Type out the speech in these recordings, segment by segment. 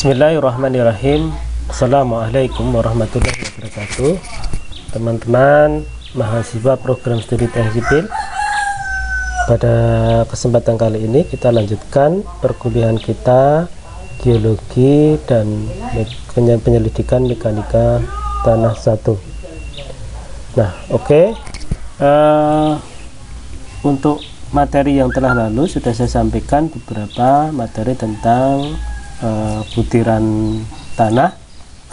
Bismillahirrahmanirrahim. Assalamualaikum warahmatullahi wabarakatuh. Teman-teman mahasiswa program studi teknik sipil, pada kesempatan kali ini kita lanjutkan perkuliahan kita geologi dan penyelidikan mekanika tanah 1. Nah, untuk materi yang telah lalu sudah saya sampaikan beberapa materi tentang butiran tanah,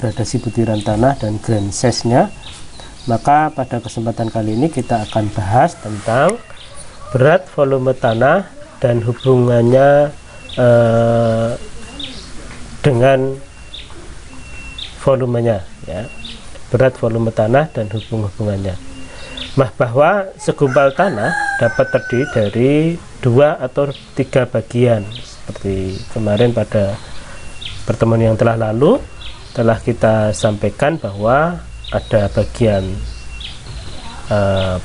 gradasi butiran tanah dan grain size-nya. Maka pada kesempatan kali ini kita akan bahas tentang berat volume tanah dan hubungannya dengan volumenya, ya. Berat volume tanah dan hubungannya. Bahwa segumpal tanah dapat terdiri dari 2 atau 3 bagian, seperti kemarin pada pertemuan yang telah lalu telah kita sampaikan bahwa ada bagian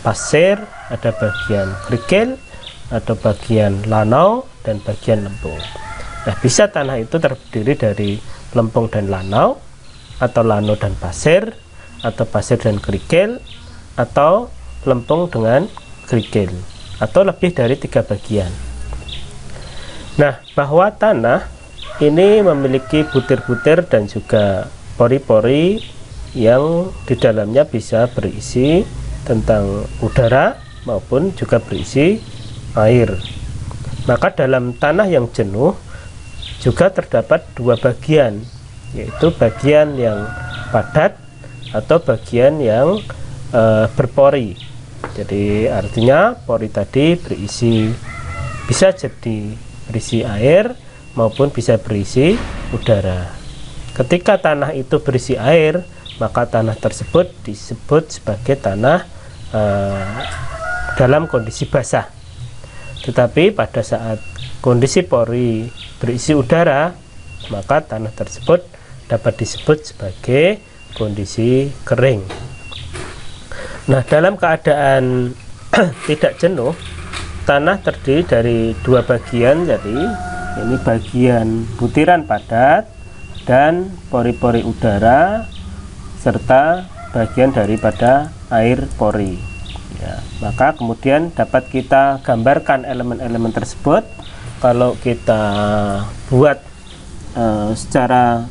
pasir, ada bagian kerikil, ada bagian lanau, dan bagian lempung. Nah, bisa tanah itu terdiri dari lempung dan lanau, atau lanau dan pasir, atau pasir dan kerikil, atau lempung dengan kerikil, atau lebih dari 3 bagian. Nah, bahwa tanah ini memiliki butir-butir dan juga pori-pori yang di dalamnya bisa berisi tentang udara maupun juga berisi air. Maka dalam tanah yang jenuh juga terdapat 2 bagian, yaitu bagian yang padat atau bagian yang berpori. Jadi artinya pori tadi bisa jadi berisi air maupun bisa berisi udara. Ketika tanah itu berisi air, maka tanah tersebut disebut sebagai tanah dalam kondisi basah. Tetapi pada saat kondisi pori berisi udara, maka tanah tersebut dapat disebut sebagai kondisi kering. Nah, dalam keadaan tidak jenuh, tanah terdiri dari 2 bagian. Jadi ini bagian butiran padat dan pori-pori udara serta bagian daripada air pori, ya. Maka kemudian dapat kita gambarkan elemen-elemen tersebut. Kalau kita buat secara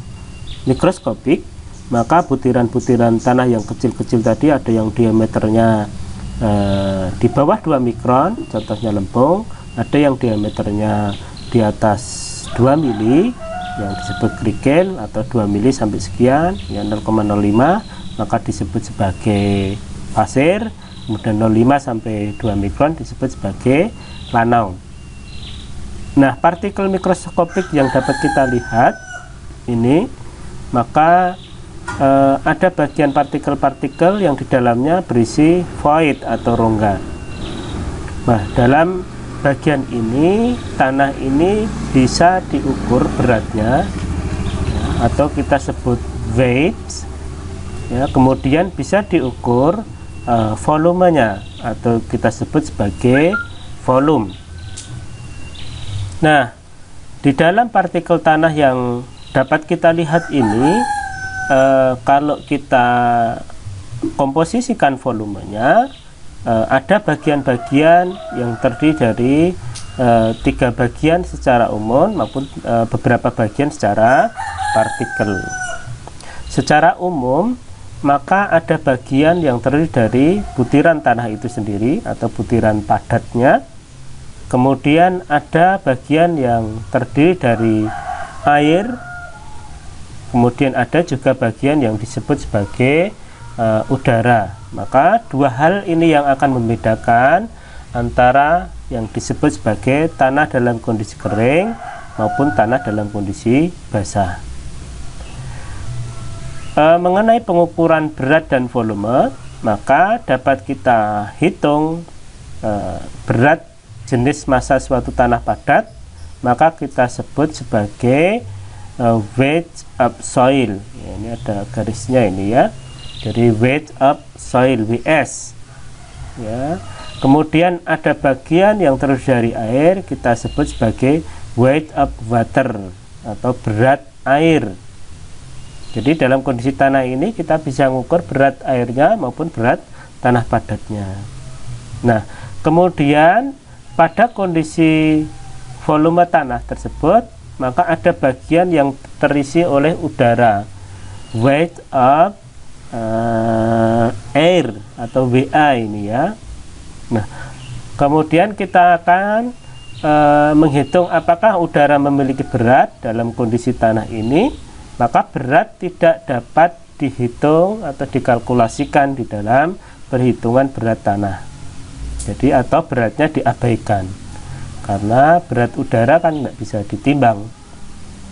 mikroskopik, maka butiran-butiran tanah yang kecil-kecil tadi ada yang diameternya di bawah 2 mikron, contohnya lempung, ada yang diameternya di atas 2 mili yang disebut kerikil, atau 2 mili sampai sekian, ya 0,05, maka disebut sebagai pasir. Kemudian 0,5 sampai 2 mikron disebut sebagai lanau. Nah, partikel mikroskopik yang dapat kita lihat ini, maka ada bagian partikel-partikel yang di dalamnya berisi void atau rongga. Nah, dalam bagian ini, tanah ini bisa diukur beratnya, ya, atau kita sebut weight, ya. Kemudian bisa diukur volumenya, atau kita sebut sebagai volume. Nah, di dalam partikel tanah yang dapat kita lihat ini, kalau kita komposisikan volumenya, ada bagian-bagian yang terdiri dari 3 bagian secara umum maupun beberapa bagian secara partikel. Secara umum, maka ada bagian yang terdiri dari butiran tanah itu sendiri atau butiran padatnya. Kemudian ada bagian yang terdiri dari air. Kemudian ada juga bagian yang disebut sebagai udara. Maka 2 hal ini yang akan membedakan antara yang disebut sebagai tanah dalam kondisi kering maupun tanah dalam kondisi basah. Mengenai pengukuran berat dan volume, maka dapat kita hitung berat jenis massa suatu tanah padat, maka kita sebut sebagai weight of soil. Ya, ini ada garisnya ini, ya. Jadi weight of soil, WS, ya. Kemudian ada bagian yang terdiri dari air, kita sebut sebagai weight of water atau berat air. Jadi dalam kondisi tanah ini kita bisa mengukur berat airnya maupun berat tanah padatnya. Nah, kemudian pada kondisi volume tanah tersebut, maka ada bagian yang terisi oleh udara, weight of air atau WA ini ya. Nah, kemudian kita akan menghitung apakah udara memiliki berat dalam kondisi tanah ini. Maka berat tidak dapat dihitung atau dikalkulasikan di dalam perhitungan berat tanah. Jadi atau beratnya diabaikan, karena berat udara kan tidak bisa ditimbang.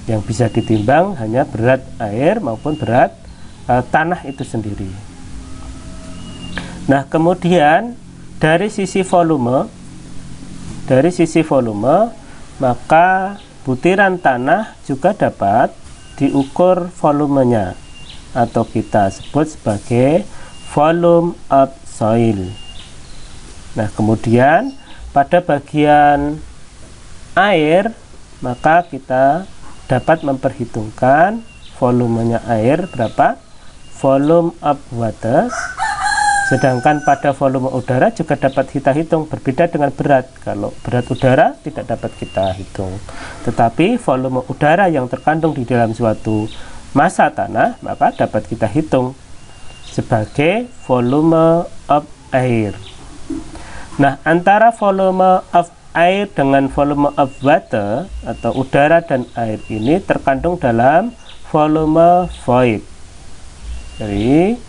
Yang bisa ditimbang hanya berat air maupun berat tanah itu sendiri. Nah, kemudian dari sisi volume, maka butiran tanah juga dapat diukur volumenya, atau kita sebut sebagai volume of soil. Nah, kemudian pada bagian air, maka kita dapat memperhitungkan volumenya air berapa, volume of water. Sedangkan pada volume udara juga dapat kita hitung, berbeda dengan berat. Kalau berat udara tidak dapat kita hitung, tetapi volume udara yang terkandung di dalam suatu massa tanah maka dapat kita hitung sebagai volume of air. Nah, antara volume of air dengan volume of water atau udara dan air ini terkandung dalam volume void. Jadi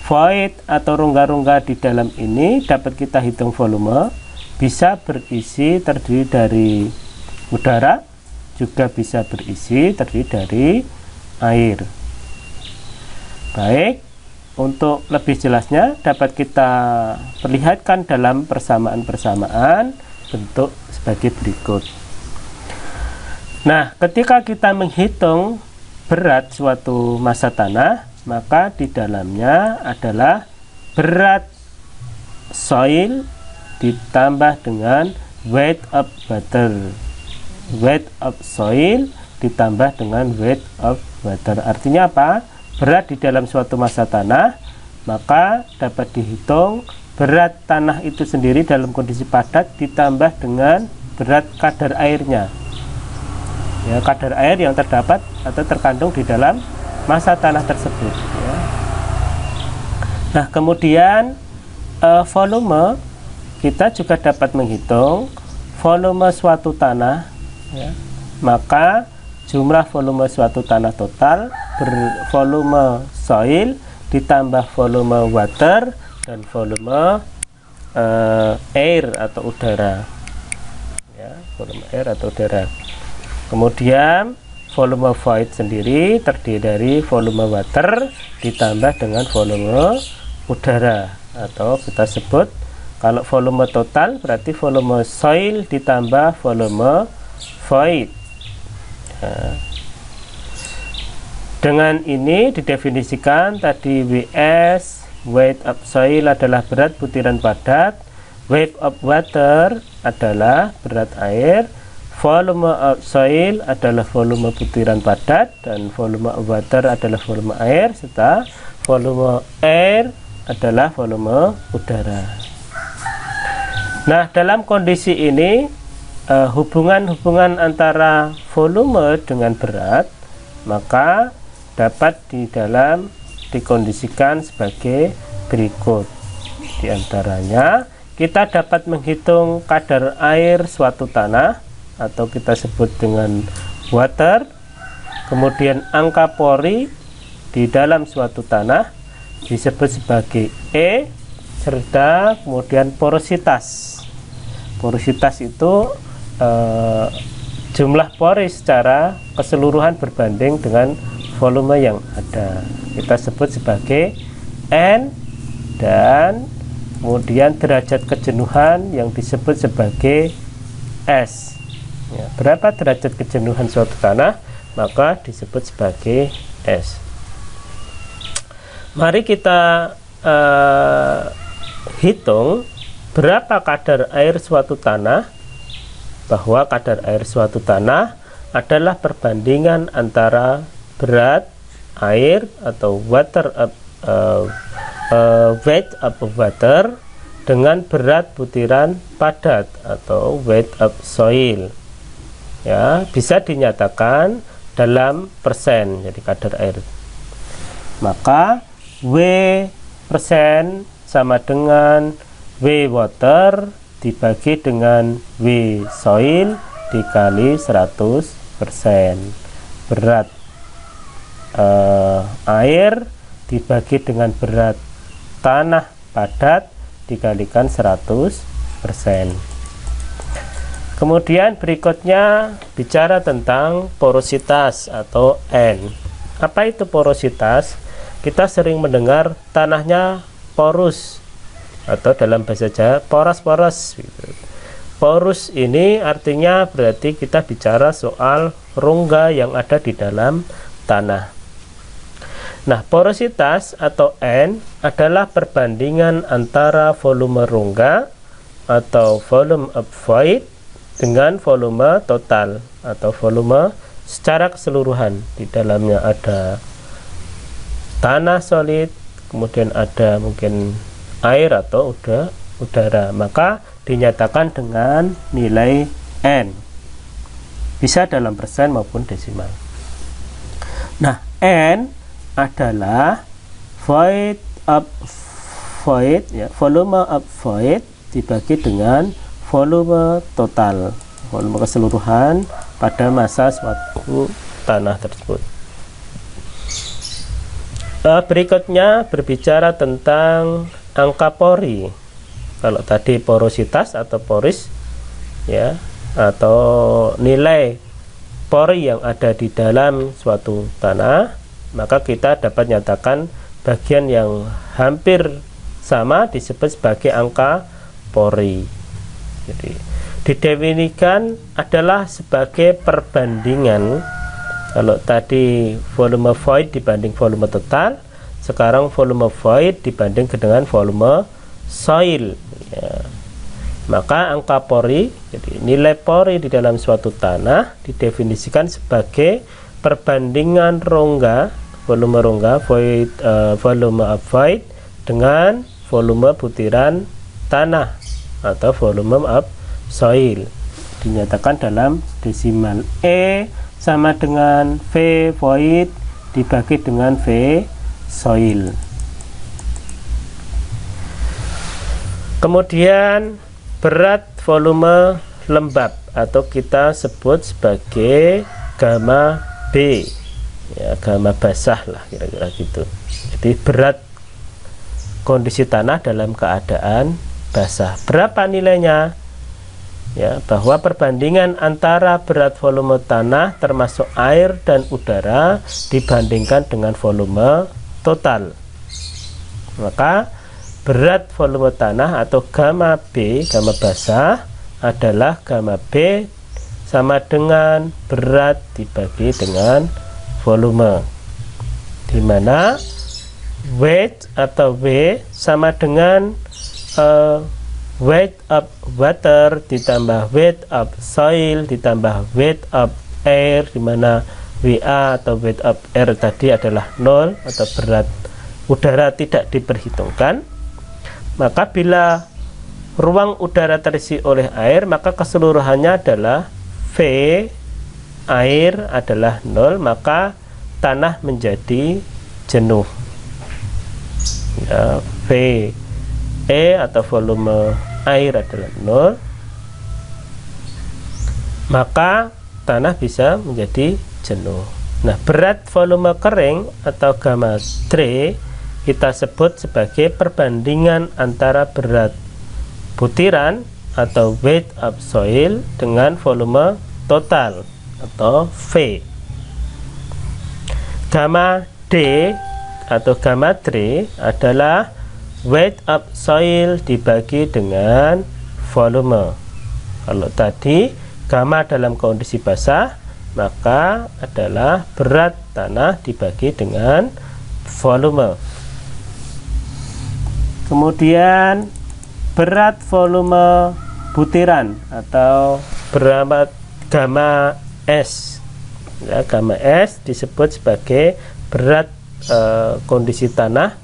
void atau rongga-rongga di dalam ini dapat kita hitung volume, bisa berisi terdiri dari udara, juga bisa berisi terdiri dari air. Baik, untuk lebih jelasnya dapat kita perlihatkan dalam persamaan-persamaan bentuk sebagai berikut. Nah, ketika kita menghitung berat suatu massa tanah, maka di dalamnya adalah berat soil ditambah dengan weight of water. Weight of soil ditambah dengan weight of water. Artinya apa? Berat di dalam suatu massa tanah, maka dapat dihitung berat tanah itu sendiri dalam kondisi padat ditambah dengan berat kadar airnya. Ya, kadar air yang terdapat atau terkandung di dalam massa tanah tersebut ya. Nah, kemudian volume, kita juga dapat menghitung volume suatu tanah ya. Maka jumlah volume suatu tanah total bervolume soil ditambah volume water dan volume air atau udara ya, volume air atau udara. Kemudian volume void sendiri terdiri dari volume water ditambah dengan volume udara, atau kita sebut kalau volume total berarti volume soil ditambah volume void. Nah, dengan ini didefinisikan tadi WS, weight of soil adalah berat butiran padat, weight of water adalah berat air, volume of soil adalah volume butiran padat, dan volume of water adalah volume air, serta volume air adalah volume udara. Nah, dalam kondisi ini hubungan-hubungan antara volume dengan berat maka dapat dikondisikan sebagai berikut. Di antaranya kita dapat menghitung kadar air suatu tanah atau kita sebut dengan water, kemudian angka pori di dalam suatu tanah disebut sebagai E, serta kemudian porositas. Porositas itu jumlah pori secara keseluruhan berbanding dengan volume yang ada, kita sebut sebagai N, dan kemudian derajat kejenuhan yang disebut sebagai S ya, berapa derajat kejenuhan suatu tanah maka disebut sebagai S. Mari kita hitung berapa kadar air suatu tanah, bahwa kadar air suatu tanah adalah perbandingan antara berat air atau weight of water dengan berat butiran padat atau weight of soil. Ya, bisa dinyatakan dalam persen, jadi kadar air. Maka W persen sama dengan W water dibagi dengan W soil dikali 100%. Berat air dibagi dengan berat tanah padat dikalikan 100%. Kemudian berikutnya bicara tentang porositas atau N. Apa itu porositas? Kita sering mendengar tanahnya porus atau dalam bahasa Jawa poros-poros gitu. Porus ini artinya berarti kita bicara soal rongga yang ada di dalam tanah. Nah, porositas atau N adalah perbandingan antara volume rongga atau volume of void dengan volume total atau volume secara keseluruhan. Di dalamnya ada tanah solid, kemudian ada mungkin air atau udara, maka dinyatakan dengan nilai N, bisa dalam persen maupun desimal. Nah, N adalah void of void, ya, volume of void dibagi dengan volume total, volume keseluruhan pada masa suatu tanah tersebut. Berikutnya berbicara tentang angka pori. Kalau tadi porositas atau poris, ya, atau nilai pori yang ada di dalam suatu tanah, maka kita dapat nyatakan bagian yang hampir sama disebut sebagai angka pori. Jadi didefinisikan adalah sebagai perbandingan. Kalau tadi volume void dibanding volume total, sekarang volume void dibanding dengan volume soil, ya. Maka angka pori, jadi nilai pori di dalam suatu tanah didefinisikan sebagai perbandingan rongga, volume rongga void, volume of void dengan volume butiran tanah atau volume of soil, dinyatakan dalam desimal. E sama dengan V void dibagi dengan V soil. Kemudian berat volume lembab atau kita sebut sebagai gamma B, ya, gamma basah lah kira-kira gitu. Jadi berat kondisi tanah dalam keadaan basah. Berapa nilainya? Ya, bahwa perbandingan antara berat volume tanah termasuk air dan udara dibandingkan dengan volume total. Maka berat volume tanah atau gamma B, gamma basah, adalah gamma B sama dengan berat dibagi dengan volume, di mana weight atau W sama dengan weight of water ditambah weight of soil ditambah weight of air, di mana WA atau weight of air tadi adalah 0 atau berat udara tidak diperhitungkan. Maka bila ruang udara terisi oleh air, maka keseluruhannya adalah V air adalah 0, maka tanah menjadi jenuh, ya, V E atau volume air adalah 0, maka tanah bisa menjadi jenuh. Nah, berat volume kering atau gamma 3 kita sebut sebagai perbandingan antara berat butiran atau weight of soil dengan volume total atau V. Gamma D atau gamma 3 adalah weight of soil dibagi dengan volume. Kalau tadi gamma dalam kondisi basah, maka adalah berat tanah dibagi dengan volume. Kemudian berat volume butiran atau berat gamma S Ya, gamma S disebut sebagai berat kondisi tanah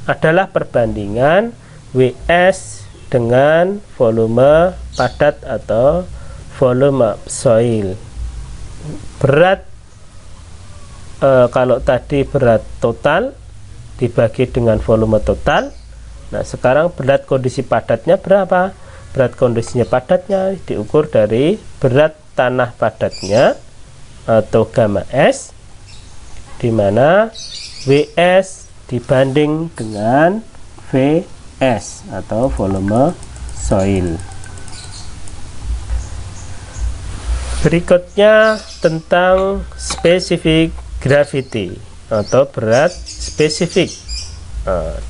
adalah perbandingan WS dengan volume padat atau volume soil. Berat kalau tadi berat total dibagi dengan volume total. Nah, sekarang berat kondisi padatnya berapa? Berat kondisinya padatnya diukur dari berat tanah padatnya atau gamma S, di mana WS dibanding dengan VS atau volume soil. Berikutnya tentang specific gravity atau berat spesifik.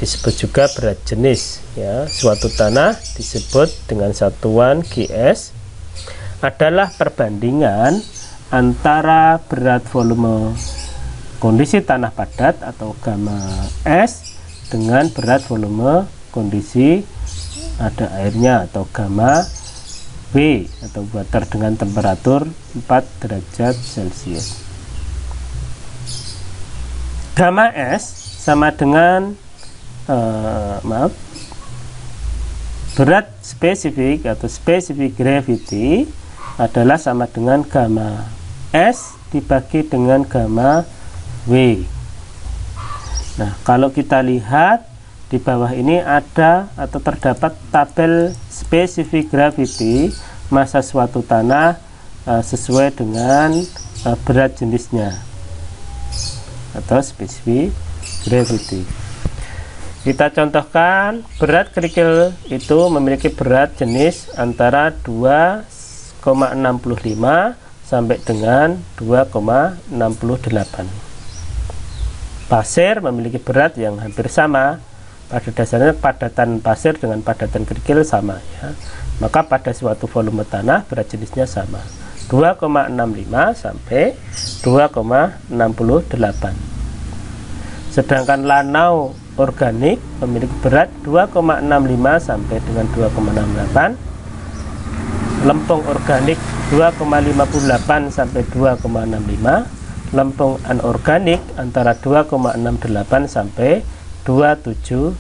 Disebut juga berat jenis, ya. Suatu tanah disebut dengan satuan GS adalah perbandingan antara berat volume kondisi tanah padat atau gamma S dengan berat volume kondisi ada airnya atau gamma W atau water dengan temperatur 4 derajat Celcius. Gamma S sama dengan berat spesifik atau specific gravity adalah sama dengan gamma S dibagi dengan gamma W. Nah, kalau kita lihat di bawah ini ada atau terdapat tabel specific gravity massa suatu tanah sesuai dengan berat jenisnya atau specific gravity. Kita contohkan, berat kerikil itu memiliki berat jenis antara 2,65 sampai dengan 2,68. Pasir memiliki berat yang hampir sama. Pada dasarnya padatan pasir dengan padatan kerikil sama, ya. Maka pada suatu volume tanah berat jenisnya sama, 2,65 sampai 2,68. Sedangkan lanau organik memiliki berat 2,65 sampai dengan 2,68. Lempung organik 2,58 sampai 2,65. Lempung anorganik antara 2,68 sampai 275.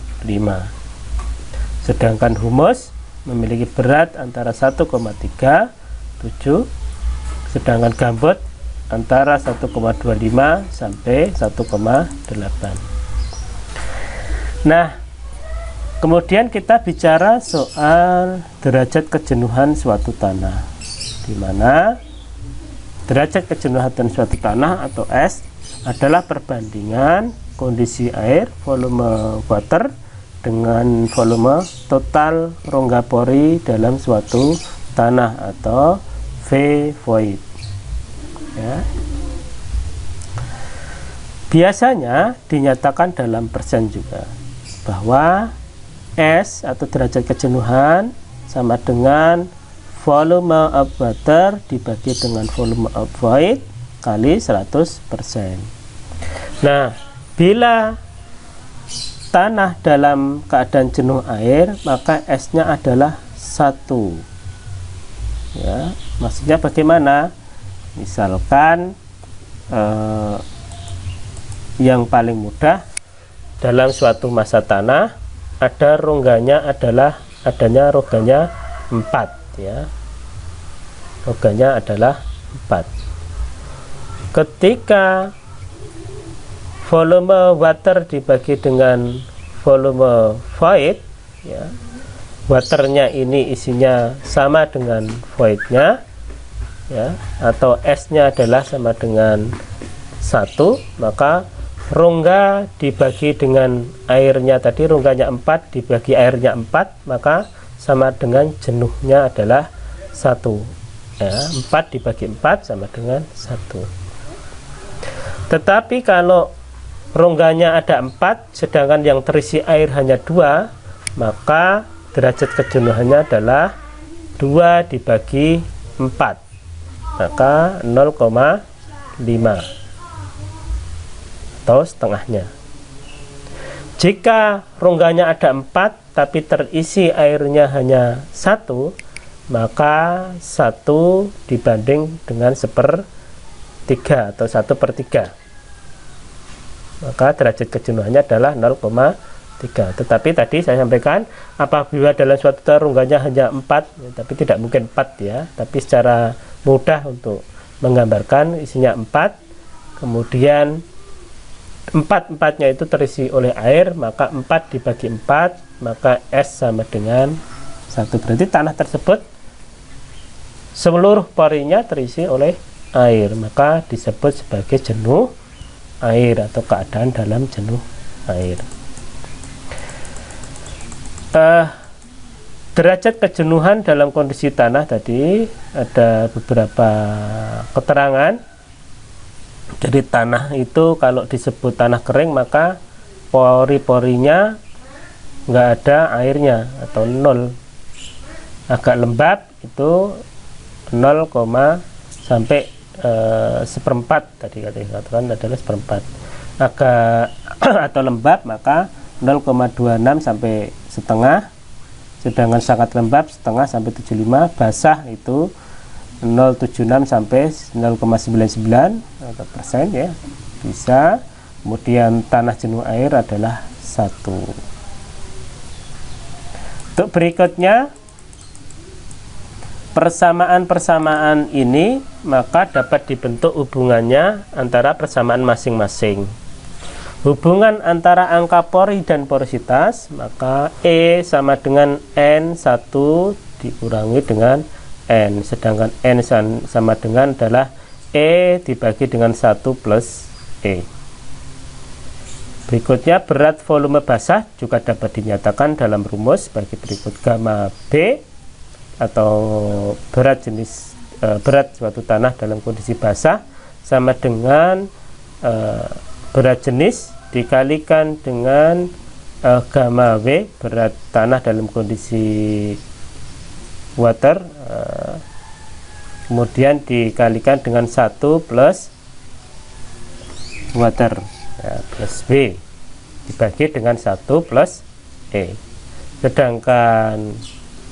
Sedangkan humus memiliki berat antara 1,37, sedangkan gambut antara 1,25 sampai 1,8. Nah, kemudian kita bicara soal derajat kejenuhan suatu tanah, di mana derajat kejenuhan suatu tanah atau S adalah perbandingan kondisi air, volume water, dengan volume total rongga pori dalam suatu tanah atau V void, ya. Biasanya dinyatakan dalam persen juga bahwa S atau derajat kejenuhan sama dengan volume of water dibagi dengan volume of void kali 100%. Nah, bila tanah dalam keadaan jenuh air, maka S-nya adalah 1. Ya, maksudnya bagaimana? Misalkan yang paling mudah, dalam suatu massa tanah ada rongganya adanya rongganya 4, ya. Rongganya adalah 4. Ketika volume water dibagi dengan volume void, ya, waternya ini isinya sama dengan voidnya, ya, atau S-nya adalah sama dengan 1, maka rongga dibagi dengan airnya tadi, rongganya 4 dibagi airnya 4, maka sama dengan jenuhnya adalah 1, ya. 4 dibagi 4 sama dengan 1. Tetapi kalau rongganya ada 4 sedangkan yang terisi air hanya 2, maka derajat kejenuhannya adalah 2 dibagi 4, maka 0,5 atau setengahnya. Jika rongganya ada 4 tapi terisi airnya hanya 1, maka 1 dibanding dengan 1/4, 3 atau 1/3. Maka derajat kejenuhannya adalah 0,3. Tetapi tadi saya sampaikan apabila dalam suatu ronggannya hanya 4, ya, tapi tidak mungkin 4 ya, tapi secara mudah untuk menggambarkan isinya 4, kemudian 4-4-nya itu terisi oleh air, maka 4 dibagi 4, maka S sama dengan 1. Berarti tanah tersebut seluruh porinya terisi oleh air, maka disebut sebagai jenuh air atau keadaan dalam jenuh air. Derajat kejenuhan dalam kondisi tanah tadi ada beberapa keterangan. Jadi tanah itu kalau disebut tanah kering maka pori-porinya nggak ada airnya atau 0. Agak lembab itu 0, sampai 1/4 tadi katakan adalah 1/4. Agak atau lembab maka 0,26 sampai setengah, sedangkan sangat lembab setengah sampai 75, basah itu 0,76 sampai 0,99 atau persen ya bisa. Kemudian tanah jenuh air adalah 1. Untuk berikutnya persamaan-persamaan ini maka dapat dibentuk hubungannya antara persamaan masing-masing. Hubungan antara angka pori dan porositas, maka E sama dengan N1 dikurangi dengan N, sedangkan N sama dengan adalah E dibagi dengan 1 plus E. Berikutnya berat volume basah juga dapat dinyatakan dalam rumus sebagai berikut. Gamma B atau berat berat suatu tanah dalam kondisi basah sama dengan berat jenis dikalikan dengan gamma W berat tanah dalam kondisi water, kemudian dikalikan dengan 1 plus water ya, plus B dibagi dengan 1 plus E. Sedangkan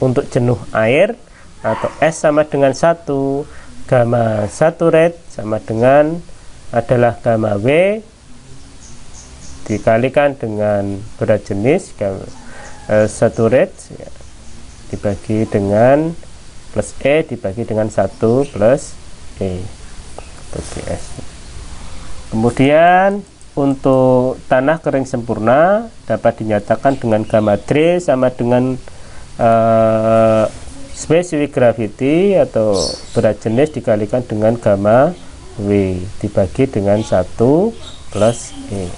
untuk jenuh air atau S sama dengan 1, gamma saturate sama dengan adalah gamma W dikalikan dengan berat jenis saturate ya, dibagi dengan plus E dibagi dengan 1 plus E bagi S. Kemudian untuk tanah kering sempurna dapat dinyatakan dengan gamma D sama dengan specific gravity atau berat jenis dikalikan dengan gamma W dibagi dengan 1 plus E.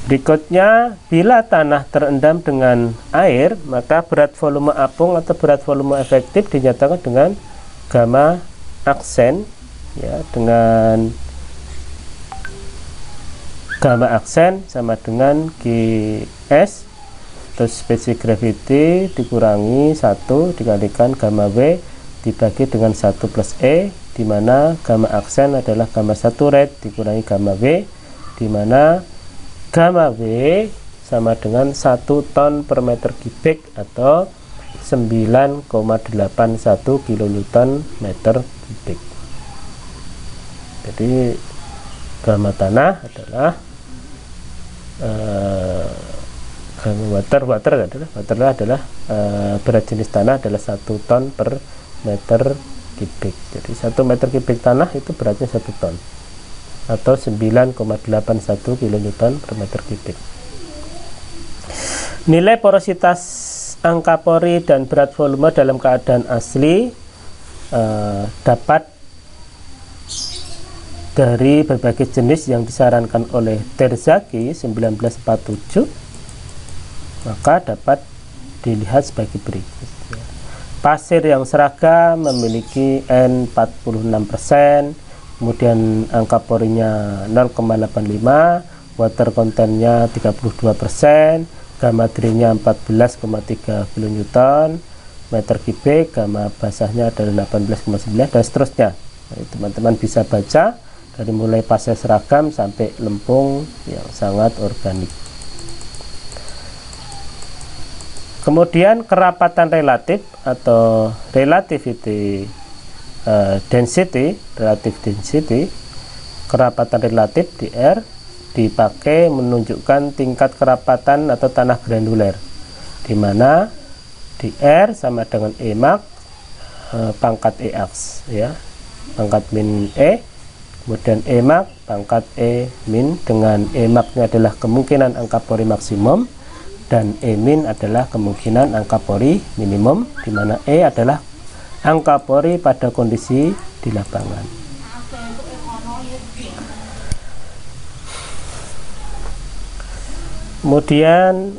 Berikutnya, bila tanah terendam dengan air, maka berat volume apung atau berat volume efektif dinyatakan dengan gamma aksen ya, dengan gamma aksen sama dengan GS atau specific gravity dikurangi 1 dikalikan gamma W dibagi dengan 1 plus E, di mana gamma aksen adalah gamma saturate dikurangi gamma W, di mana gamma W sama dengan 1 ton per meter kubik atau 9,81 kilonewton meter kubik. Jadi gamma tanah adalah gamma water adalah berat jenis tanah adalah 1 ton per meter kubik. Jadi 1 meter kubik tanah itu beratnya 1 ton atau 9,81 kilonewton per meter kubik. Nilai porositas angka pori dan berat volume dalam keadaan asli dapat dari berbagai jenis yang disarankan oleh Terzaghi 1947, maka dapat dilihat sebagai berikut. Pasir yang seragam memiliki N46%, kemudian angka porinya 0,85, water contentnya 32%, gamma D-nya 14,3 kilonewton meter kubik, gamma basahnya adalah 18,9 dan seterusnya. Teman-teman bisa baca dari mulai pasir seragam sampai lempung yang sangat organik. Kemudian kerapatan relatif atau relativity density, relative density, kerapatan relatif di R dipakai menunjukkan tingkat kerapatan atau tanah granuler, di mana di R sama dengan E max pangkat EX, ya, pangkat min E, kemudian E max pangkat E min, dengan E max nya adalah kemungkinan angka pori maksimum dan E min adalah kemungkinan angka pori minimum, di mana E adalah angka pori pada kondisi di lapangan. Kemudian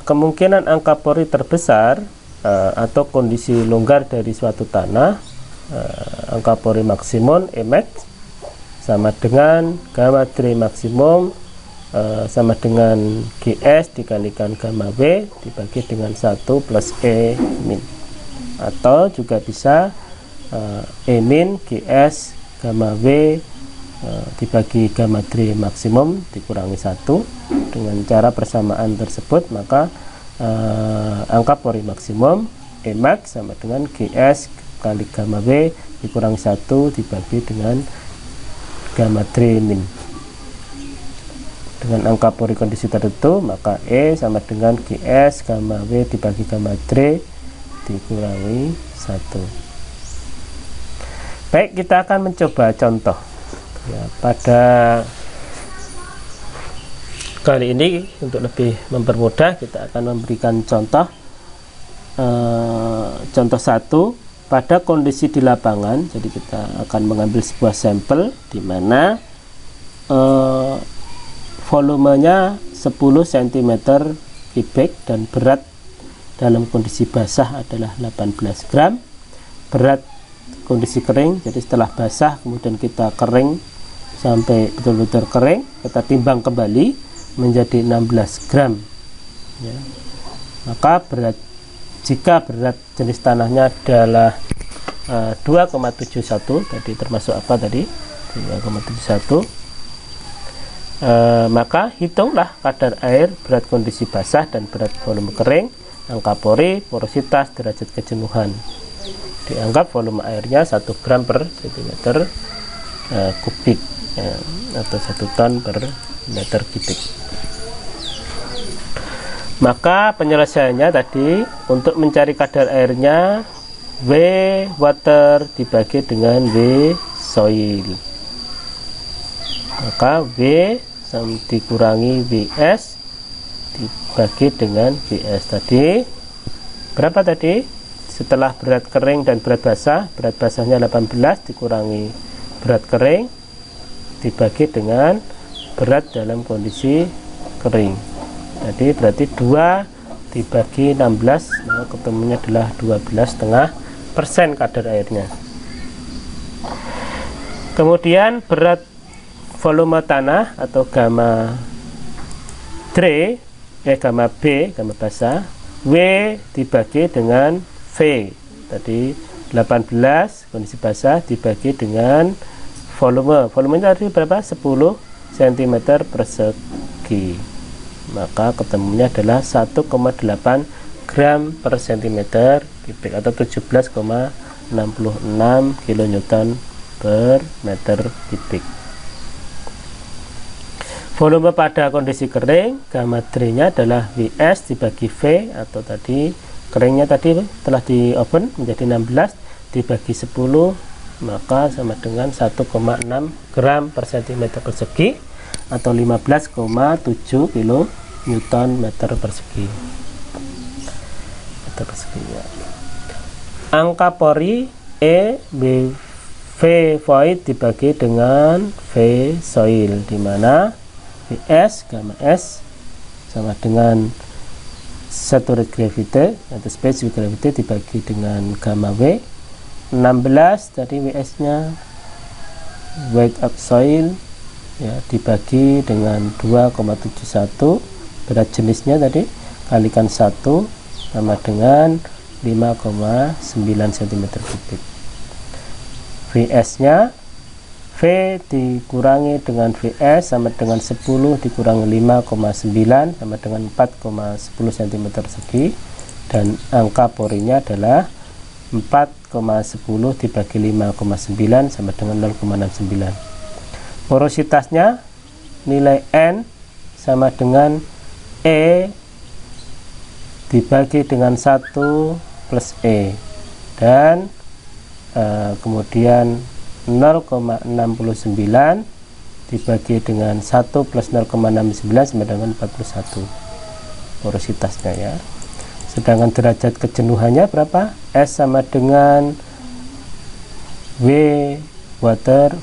kemungkinan angka pori terbesar atau kondisi longgar dari suatu tanah, angka pori maksimum Emax sama dengan gamma 3 maksimum sama dengan GS dikalikan gamma W dibagi dengan 1 plus E min, atau juga bisa E min GS gamma W dibagi gamma 3 maksimum dikurangi 1. Dengan cara persamaan tersebut, maka angka pori maksimum E max sama dengan GS kali gamma W dikurangi 1 dibagi dengan gamma 3 min. Dengan angka pori kondisi tertentu, maka E sama dengan GS gamma W dibagi gamma 3 dikurangi 1. Baik, kita akan mencoba contoh. Ya, pada kali ini untuk lebih mempermudah kita akan memberikan contoh contoh 1 pada kondisi di lapangan. Jadi kita akan mengambil sebuah sampel di mana volumenya 10 cm kubik dan berat dalam kondisi basah adalah 18 gram. Berat kondisi kering, jadi setelah basah kemudian kita kering sampai betul-betul kering, kita timbang kembali menjadi 16 gram, ya. Maka jika berat jenis tanahnya adalah 2,71, tadi termasuk apa tadi 2,71, maka hitunglah kadar air, berat kondisi basah dan berat volume kering, angka pori, porositas, derajat kejenuhan. Dianggap volume airnya 1 gram per cm kubik, ya, atau 1 ton per meter kubik. Maka penyelesaiannya tadi untuk mencari kadar airnya W water dibagi dengan W soil, maka W dikurangi WS dibagi dengan WS. Tadi berapa tadi? Setelah berat kering dan berat basahnya 18 dikurangi berat kering dibagi dengan berat dalam kondisi kering. Jadi berarti 2 dibagi 16, maka ketemunya adalah 12,5% kadar airnya. Kemudian berat volume tanah atau gamma 3, gamma B, gamma basah, W dibagi dengan V. Tadi 18 kondisi basah dibagi dengan volumenya tadi berapa? 10 cm persegi, maka ketemunya adalah 1,8 gram per cm kubik atau 17,66 kN per meter kubik. Volume pada kondisi kering, gamma 3 nya adalah WS dibagi V, atau tadi keringnya tadi telah di oven menjadi 16 dibagi 10, maka sama dengan 1,6 gram per cm persegi atau 15,7 kN meter persegi. Ya. Angka pori E V void dibagi dengan V soil, di mana Vs gamma S sama dengan saturate gravity atau specific gravity dibagi dengan gamma W. 16 tadi WS nya weight of soil, ya, dibagi dengan 2,71, berat jenisnya tadi kalikan 1 sama dengan 5,9 cm kubik. VS nya V dikurangi dengan VS sama dengan 10 dikurangi 5,9 sama dengan 4,10 cm persegi, dan angka porinya adalah 4,10 dibagi 5,9 sama dengan 0,69. Porositasnya nilai N sama dengan E dibagi dengan 1 plus E, dan kemudian 0,69 dibagi dengan 1 plus 0,69 sama dengan 41 porositasnya ya. Sedangkan derajat kejenuhannya berapa? S sama dengan V water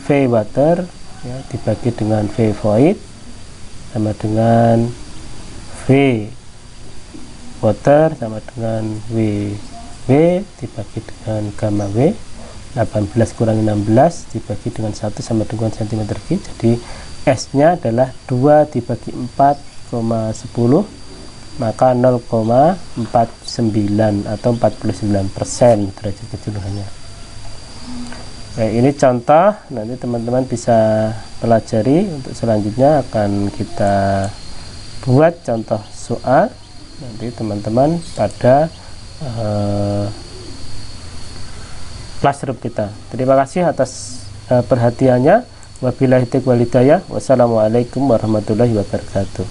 ya, dibagi dengan V void sama dengan V water sama dengan W dibagi dengan gamma W. 18 kurangi 16 dibagi dengan 1 sama dengan cm3. Jadi S nya adalah 2 dibagi 4,10, maka 0,49 atau 49% derajat kejenuhannya. Nah, ini contoh, nanti teman-teman bisa pelajari. Untuk selanjutnya akan kita buat contoh soal. Nanti teman-teman pada classroom kita. Terima kasih atas perhatiannya. Wabillahi taufiq wal hidayah. Wassalamualaikum warahmatullahi wabarakatuh.